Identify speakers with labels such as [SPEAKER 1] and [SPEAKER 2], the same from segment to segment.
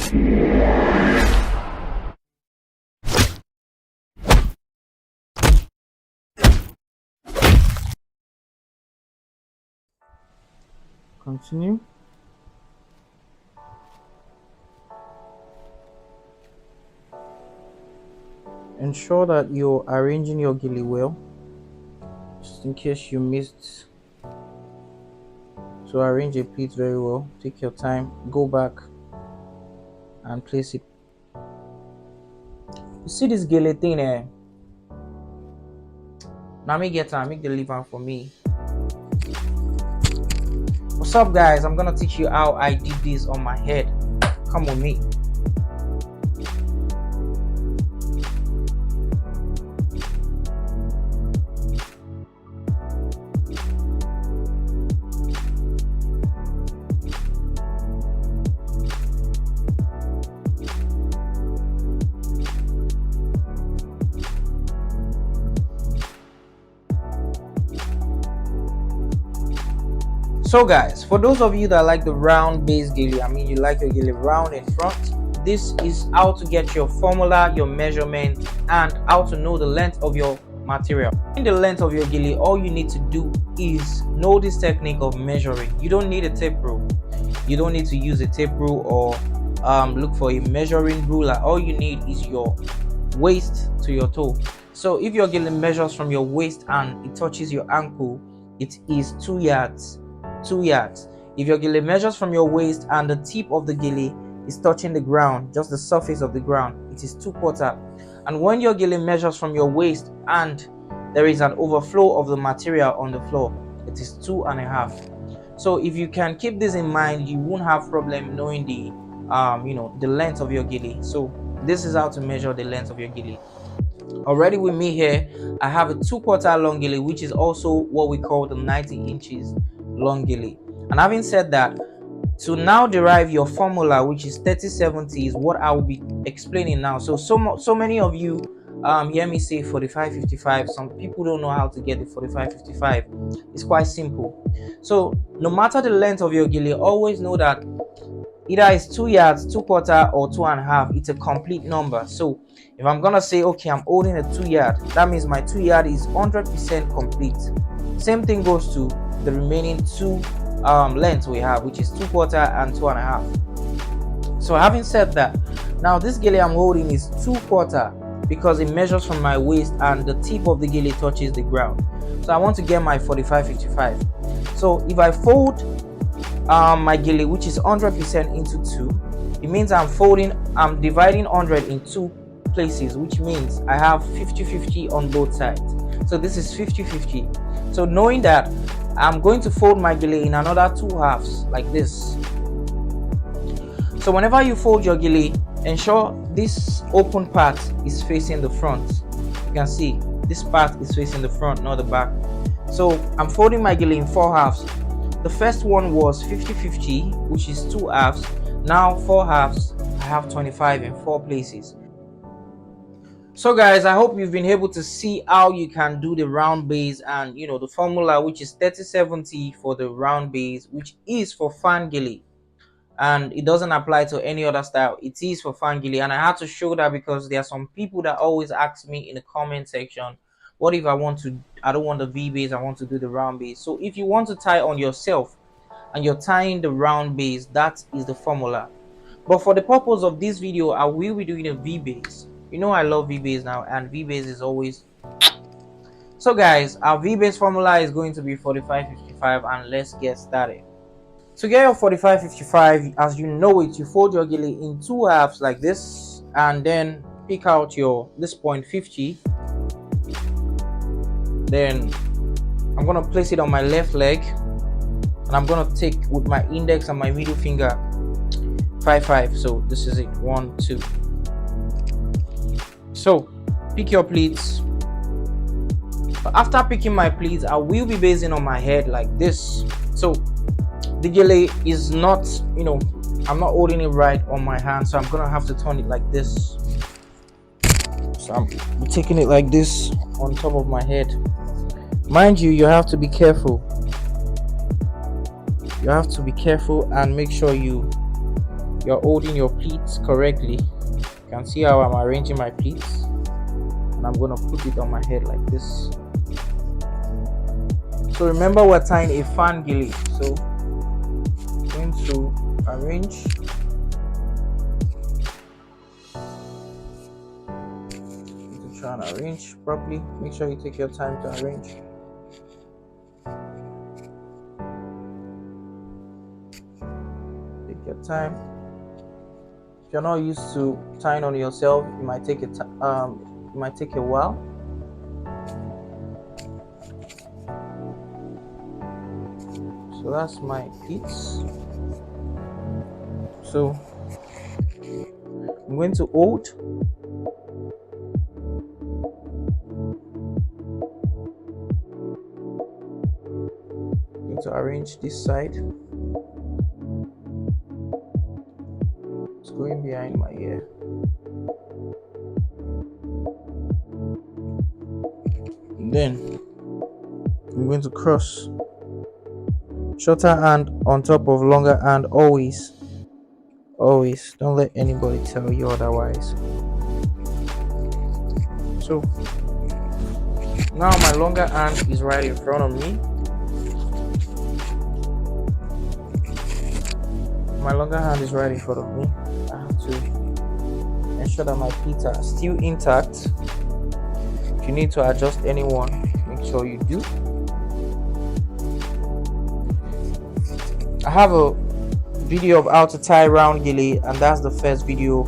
[SPEAKER 1] Continue. Ensure that you're arranging your gele well, just in case you missed to arrange a pleat very well. Take your time, go back and place it. You see this gele thing eh? Now me get time, make the leave for me. What's up guys? I'm gonna teach you how I did this on my head. Come with me. So guys, for those of you that like the round base gele, I mean you like your gele round in front, this is how to get your formula, your measurement, and how to know the length of your material. In the length of your gele, all you need to do is know this technique of measuring. You don't need a tape rule. You don't need to use a tape rule or look for a measuring ruler. All you need is your waist to your toe. So if your gele measures from your waist and it touches your ankle, it is 2 yards. 2 yards. If your gele measures from your waist and the tip of the gele is touching the ground, just the surface of the ground, it is 2/4. And when your gele measures from your waist and there is an overflow of the material on the floor, it is 2.5. So if you can keep this in mind, you won't have problem knowing the the length of your gele. So this is how to measure the length of your gele. Already with me here, I have a 2/4 long gele, which is also what we call the 90 inches long gele. And having said that, to now derive your formula, which is 30/70, is what I will be explaining now. So many of you hear me say 45/55. Some people don't know how to get the 45/55. It's quite simple. So no matter the length of your gele, always know that either it's 2 yards, 2/4, or 2.5. It's a complete number. So if I'm gonna say, okay, I'm holding a 2 yard, that means my 2 yard is 100% complete. Same thing goes to the remaining two lengths we have, which is 2/4 and 2.5. So having said that, now this gele I'm holding is 2/4 because it measures from my waist and the tip of the gele touches the ground. So I want to get my 45/55. So if I fold my gele, which is 100% into 2, it means I'm dividing 100 in 2 places, which means I have 50/50 on both sides. So this is 50/50. So knowing that, I'm going to fold my gele in another 2 halves like this. So whenever you fold your gele, ensure this open part is facing the front. You can see this part is facing the front, not the back. So I'm folding my gele in 4 halves. The first one was 50/50, which is 2 halves. Now 4 halves, I have 25 in 4 places. So guys, I hope you've been able to see how you can do the round base and the formula, which is 30/70 for the round base, which is for fan gele, and it doesn't apply to any other style. It is for fan gele, and I had to show that because there are some people that always ask me in the comment section, what if I don't want the V base, I want to do the round base. So if you want to tie on yourself and you're tying the round base, that is the formula. But for the purpose of this video, I will be doing a V base. I love V base now, and V base is always. So guys, our V base formula is going to be 45/55, and let's get started. To get your 45/55, as you know it, you fold your gele in 2 halves like this, and then pick out this point 50. Then I'm gonna place it on my left leg, and I'm gonna take with my index and my middle finger 5/5. So this is it, 1, 2. So pick your pleats. After picking my pleats, I will be basing on my head like this. So the gele is not, I'm not holding it right on my hand, so I'm gonna have to turn it like this. So I'm taking it like this on top of my head. Mind you have to be careful. You have to be careful and make sure you you're holding your pleats correctly. You can see how I'm arranging my pleats, and I'm going to put it on my head like this. So remember, we're tying a fan gele, so I'm going to arrange. Try and arrange properly. Make sure you take your time to arrange. Take your time. If you're not used to tying on yourself, it might take a while. So that's my pleats. So I'm going to hold. I'm going to arrange this side. It's going behind my ear. And then I'm going to cross. Shorter hand on top of longer hand, always. Don't let anybody tell you otherwise. So now my longer hand is right in front of me. My longer hand is right in front of me. I have to ensure that my pleats are still intact. If you need to adjust any one, make sure you do. I have a video of how to tie round gele, and that's the first video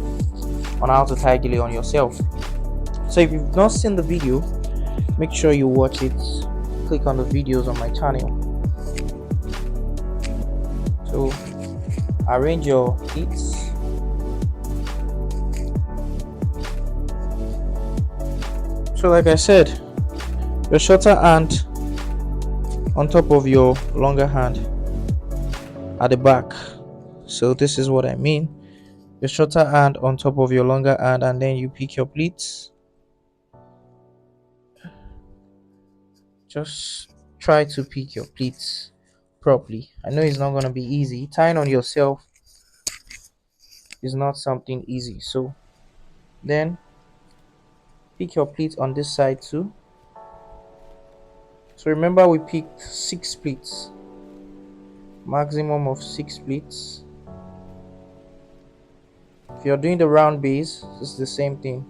[SPEAKER 1] on how to tie gele on yourself. So if you've not seen the video, make sure you watch it. Click on the videos on my channel. So arrange your pleats. So like I said, your shorter hand on top of your longer hand at the back. So this is what I mean. Your shorter hand on top of your longer hand, and then you pick your pleats. Just try to pick your pleats properly. I know it's not going to be easy. Tying on yourself is not something easy. So then pick your pleats on this side too. So remember, we picked 6 pleats, maximum of 6 pleats. If you're doing the round base, it's the same thing,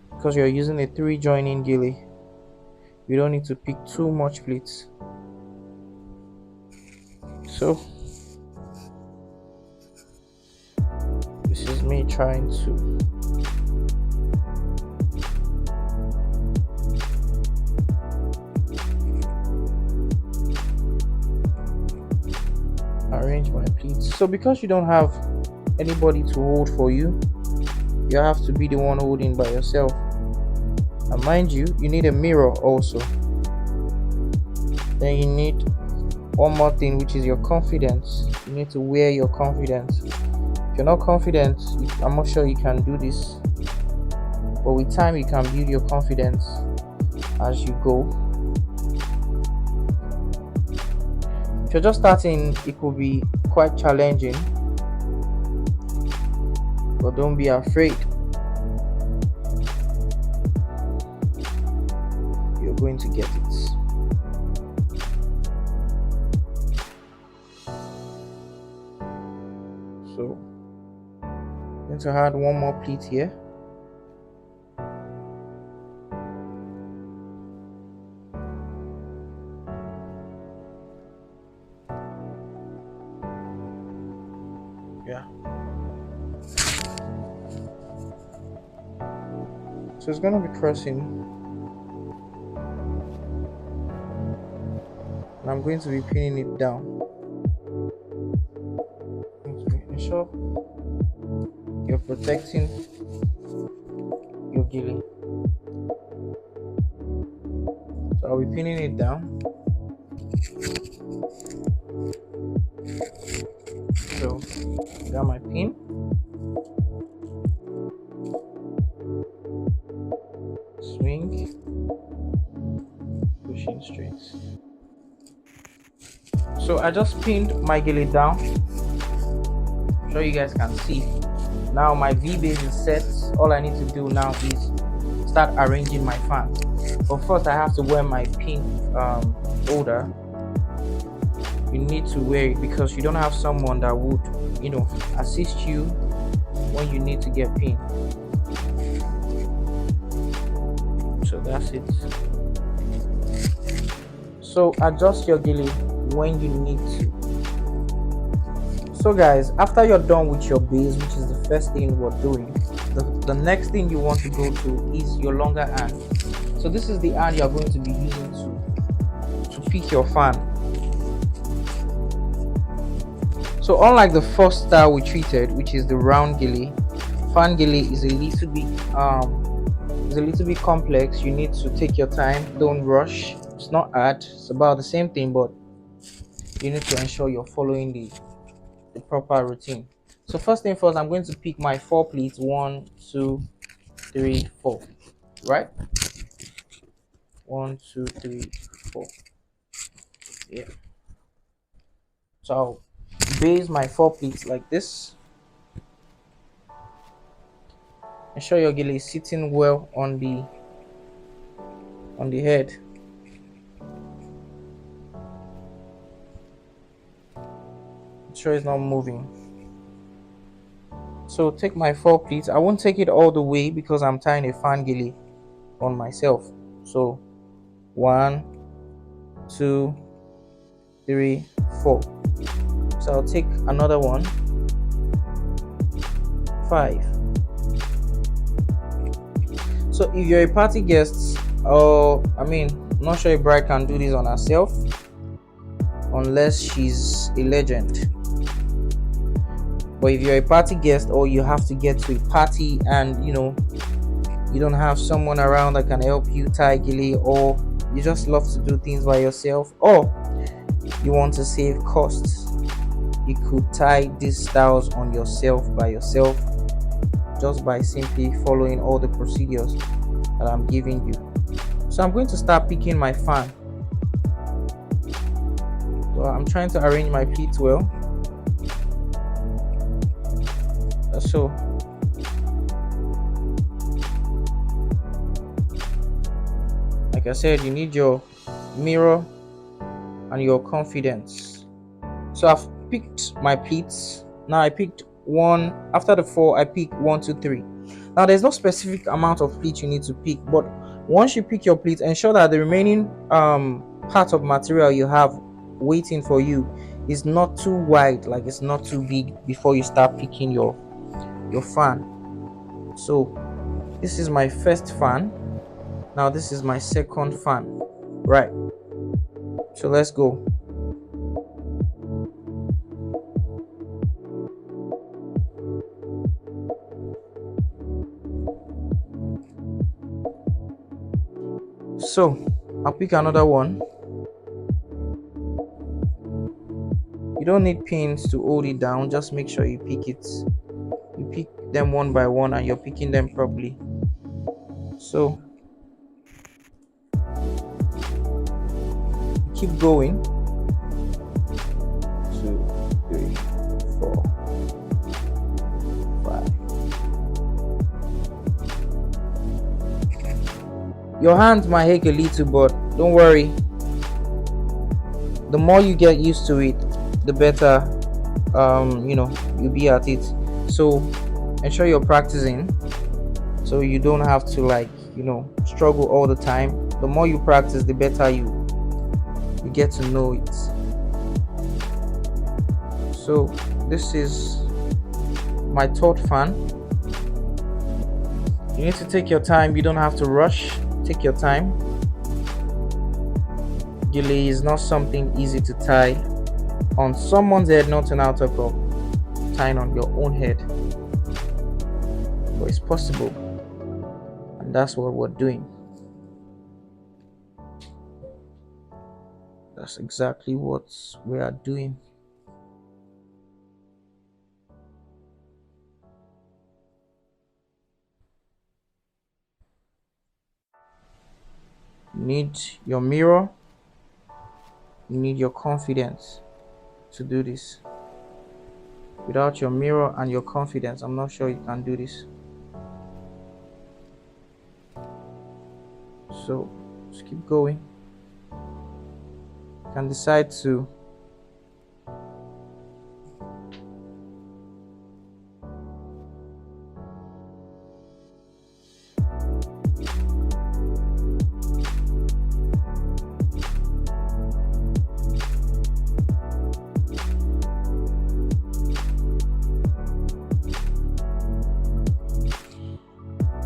[SPEAKER 1] because you're using a 3 joining gele. You don't need to pick too much pleats. So this is me trying to arrange my pleats. So because you don't have anybody to hold for you, you have to be the one holding by yourself. And mind you, you need a mirror also. Then you need one more thing, which is your confidence. You need to wear your confidence. If you're not confident, I'm not sure you can do this, but with time you can build your confidence as you go. If you're just starting, it could be quite challenging, but don't be afraid. You're going to get it. So I'm going to add one more pleat here. Yeah. So it's going to be crossing, and I'm going to be pinning it down. Ensure you're protecting your gele. So I'll be pinning it down. So got my pin. Swing, pushing straight. So I just pinned my gele down. I'm sure you guys can see. Now my V base is set. All I need to do now is start arranging my fan. But first I have to wear my pin holder. You need to wear it because you don't have someone that would, assist you when you need to get pinned. So that's it. So adjust your gele when you need to. So guys, after you're done with your base, which is the first thing we're doing, the next thing you want to go to is your longer hand. So this is the hand you're going to be using to pick your fan. So unlike the first style we treated, which is the round gele, fan gele is a little bit complex. You need to take your time, don't rush. It's not hard, it's about the same thing, but you need to ensure you're following the proper routine. So first thing first, I'm going to pick my 4 pleats. 1 2 3 4, right? 1 2 3 4. Yeah. So I'll base my 4 pleats like this. Ensure your gele is sitting well on the head. Ensure it's not moving. So take my 4 pleats. I won't take it all the way because I'm tying a fan gele on myself. So 1 2 3 4. So I'll take another one. 5. So if you're a party guest, I'm not sure a bride can do this on herself unless she's a legend. But if you're a party guest or you have to get to a party and you don't have someone around that can help you tie gele, or you just love to do things by yourself, or you want to save costs, you could tie these styles on yourself by yourself just by simply following all the procedures that I'm giving you. So I'm going to start picking my fan. So I'm trying to arrange my pleats well. So like I said, you need your mirror and your confidence. So I've picked my pleats. Now I picked one. After the 4, I pick 1 2 3. Now there's no specific amount of pleats you need to pick, but once you pick your pleats, ensure that the remaining part of material you have waiting for you is not too wide, like it's not too big, before you start picking your fan. So this is my first fan. Now this is my second fan, right? So let's go. So I'll pick another one. You don't need pins to hold it down, just make sure you pick them one by one and you're picking them properly. So keep going. 2 3 4 5. Your hands might ache a little, but don't worry. The more you get used to it, the better you'll be at it. So ensure you're practicing so you don't have to struggle all the time. The more you practice, the better you get to know it. So this is my third fan. You need to take your time. You don't have to rush. Take your time. Gele is not something easy to tie on someone's head, not an outer cup. Tying on your own head, but it's possible, and that's what we're doing. That's exactly what we are doing. You need your mirror. You need your confidence to do this. Without your mirror and your confidence, I'm not sure you can do this. So just keep going. You can decide to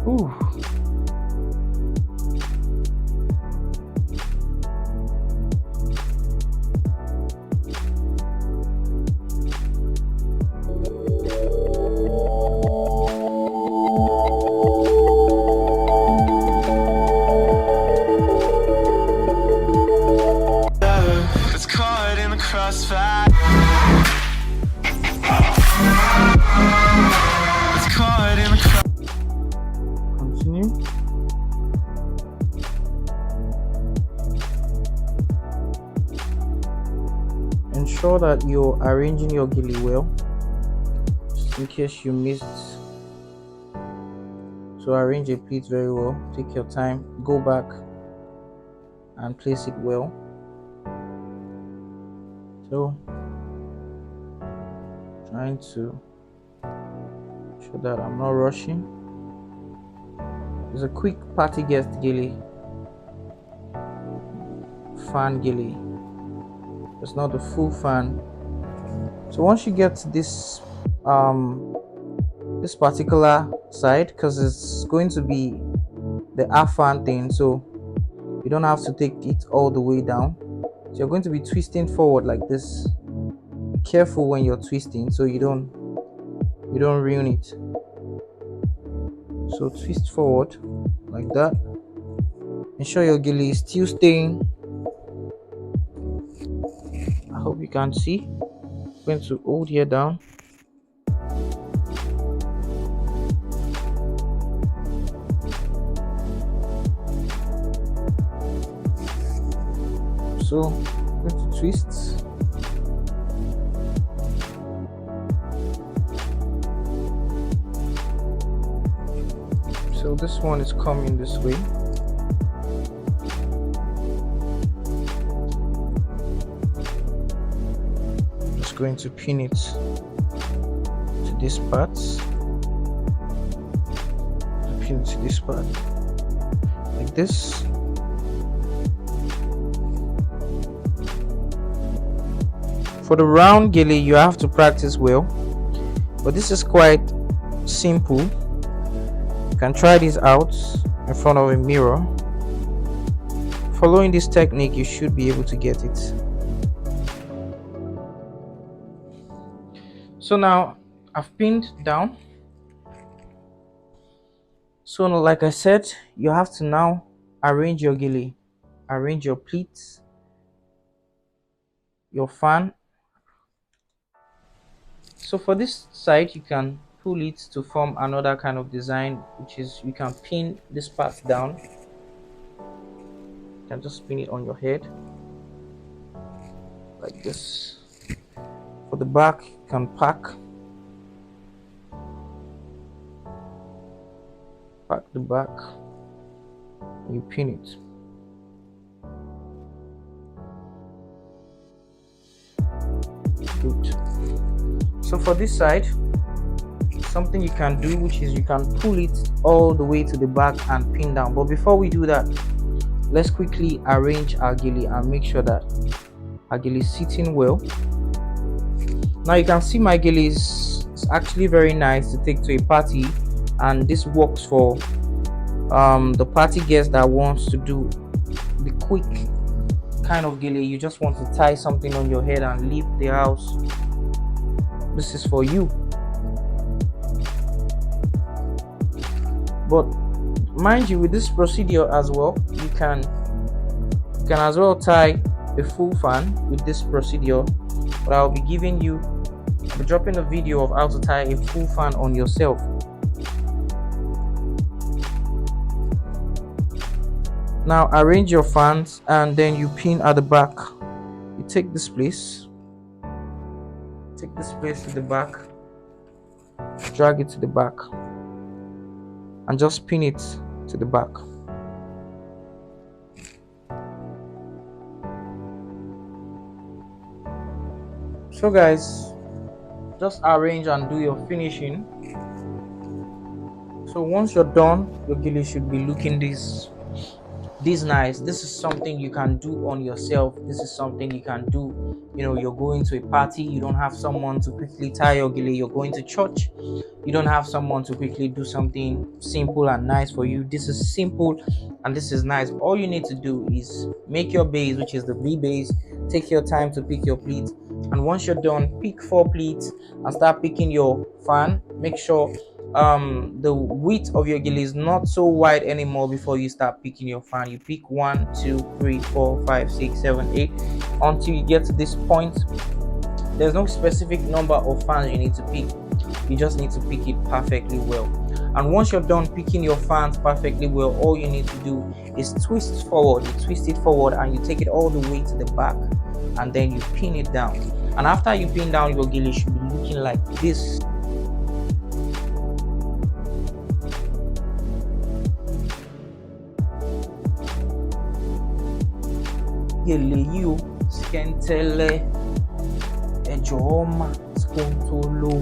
[SPEAKER 1] ooh.
[SPEAKER 2] It's caught in the crossfire. It's caught in the
[SPEAKER 1] Continue. Ensure that you're arranging your gele well, just in case you missed. So arrange your pleats very well. Take your time, go back and place it well. So trying to show that I'm not rushing. It's a quick party guest gele, fan gele. It's not the full fan. So once you get to this this particular side, because it's going to be the half fan thing, so you don't have to take it all the way down. So you're going to be twisting forward like this. Be careful when you're twisting so you don't ruin it. So twist forward like that. Ensure your gele is still staying. I hope you can see. I'm going to hold here down. So I'm going to twist. So this one is coming this way. Just going to pin it to this part. Pin it to this part like this. For the round gele, you have to practice well, but this is quite simple. You can try this out in front of a mirror. Following this technique, you should be able to get it. So now I've pinned down. So like I said, you have to now arrange your gele, arrange your pleats, your fan. So for this side, you can pull it to form another kind of design, which is you can pin this part down. You can just pin it on your head like this. For the back, you can pack the back, you pin it. Good. So for this side, something you can do, which is you can pull it all the way to the back and pin down. But before we do that, let's quickly arrange our gele and make sure that our gele is sitting well. Now you can see my gele is actually very nice to take to a party, and this works for the party guest that wants to do the quick kind of gele. You just want to tie something on your head and leave the house. This is for you. But mind you, with this procedure as well, you can as well tie a full fan with this procedure. But I'll be dropping a video of how to tie a full fan on yourself. Now arrange your fans and then you pin at the back. You take this place to the back drag it to the back and just pin it to the back. So guys, just arrange and do your finishing. So once you're done, your gele should be looking this nice. This is something you can do on yourself. This is something you can do, you're going to a party, you don't have someone to quickly tie your gele, you're going to church, you don't have someone to quickly do something simple and nice for you. This is simple and this is nice. All you need to do is make your base, which is the V base. Take your time to pick your pleats, and once you're done, pick 4 pleats and start picking your fan. Make sure the width of your gele is not so wide anymore. Before you start picking your fan, you pick 1 2 3 4 5 6 7 8 until you get to this point. There's no specific number of fans you need to pick, you just need to pick it perfectly well. And once you're done picking your fans perfectly well, all you need to do is twist forward. You twist it forward and you take it all the way to the back, and then you pin it down. And after you pin down, your gele should be looking like this. Gele you skentele ejoma skontolo.